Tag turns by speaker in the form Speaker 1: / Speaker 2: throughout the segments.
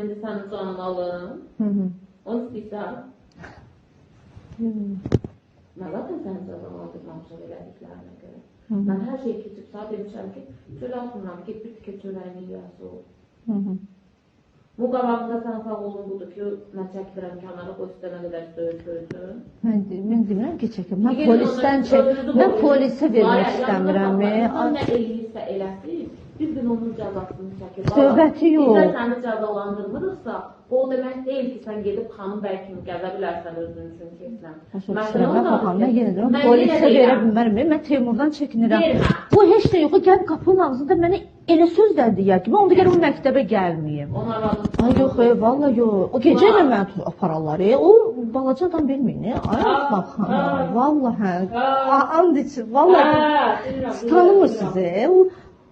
Speaker 1: indi sənin canını alım. Onu istəyirsən. Mən zaten sənin canını aldırmamışam elədiklərinə görə. Mən hər şeyi keçib sağ demişəm ki, çöl atmıram ki, bir tikə çöləyini yiyəsi ol. Bu qabağında sən sağ olun budur ki, mən çəkdirəm kənara qoy istənə qədər söyürsün.
Speaker 2: Mən demirəm ki, çəkim. Mən polisdən mən polisə vermək istəmirəm.
Speaker 1: Nə eləyirsə eləsin, bir gün onun cəzasını çəkir.
Speaker 2: Söhbəti yox.
Speaker 1: Bizə səni cəzalandırmırıqsa, o demək deyil ki, sən gedib xanım bəy kimi gəzə bilərsən özün üçün kesinə.
Speaker 2: Mən yenə deyirəm, polisə verə bilmərəm. Mən Teymurdan çəkinirəm. Bu heç də yox, gəlib qapının ağzında mənə elə sözlər deyər ki, mən onda gəlib o məktəbə gəlməyim. Ay yox, valla yox. O gecə ilə məni apararlar. O balaca adam bilmir. Ay bax, valla hə. And içi, valla tanımır sizi. O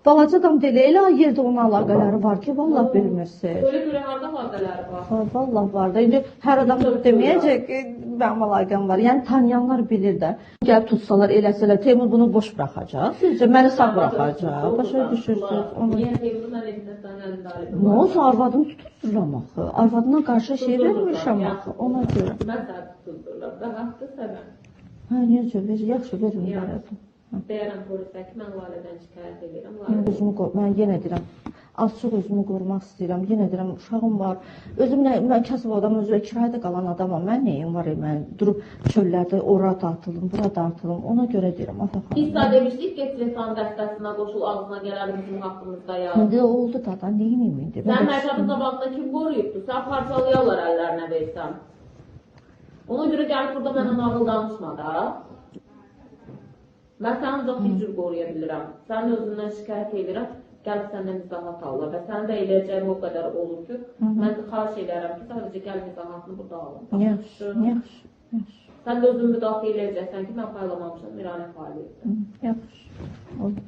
Speaker 2: balaca adam deyil, elə yerdə onun əlaqələri var ki, valla bilmirsiniz.
Speaker 1: Öyle görə harda madələri var?
Speaker 2: Valla var da. İndi hər adam deməyəcək ki, mənim əlaqəm var. Yəni tanıyanlar bilir də. Gəlib tutsalar, eləsələr, Teymur bunu boş buraxacaq. Sizcə məni sağ buraxacaq. Başa düşürsünüz.
Speaker 1: Yəni Teymurun əlindən sənin əlində alib.
Speaker 2: Nə olsa arvadını tuturduram axı. Arvadına qarşı şey vermişəm axı. Ona görə.
Speaker 1: Mən səni tuturduram. Da haqqı sənə.
Speaker 2: Hə, necə? Yaxşı, verin mənə.
Speaker 1: Deyərəm polisə ki, mən Lalədən şikayət edirəm.
Speaker 2: Mən yenə deyirəm, az-çox özümü qorumaq istəyirəm. Yenə deyirəm, uşağım var. Mən kasıb adam, özü kirayədə qalan adamam. Mən neyim var, mən durub çöllərdə ora dartılım, bura dartılım. Ona görə deyirəm.
Speaker 1: Biz də demişdik, Getvetan dəstəsinə qoşul, ağzına gələr bizim haqqımızda ya.
Speaker 2: İndi oldu da, neyim indi?
Speaker 1: Sən mərkəbin qabağında kim qoruyubdur? Sən parçalayarlar əllərinə versən. Ona görə gəlib burada mənə nağıl danışma da. Mən səni ancaq bir cür qoruya bilirəm. Sənin özündən şikayət edirəm, gəlib səndən izahat alır və səni də eləyəcəyim o qədər olur ki, mən xahiş edərəm ki, sadəcə gəlib izahatını burada alın.
Speaker 2: Yaxşı.
Speaker 1: Sən də özünü müdafiə eləyəcəksən ki, mən paylamamışam, Mirane fəaliyyətdə.
Speaker 2: Yaxşı.
Speaker 1: Oldu.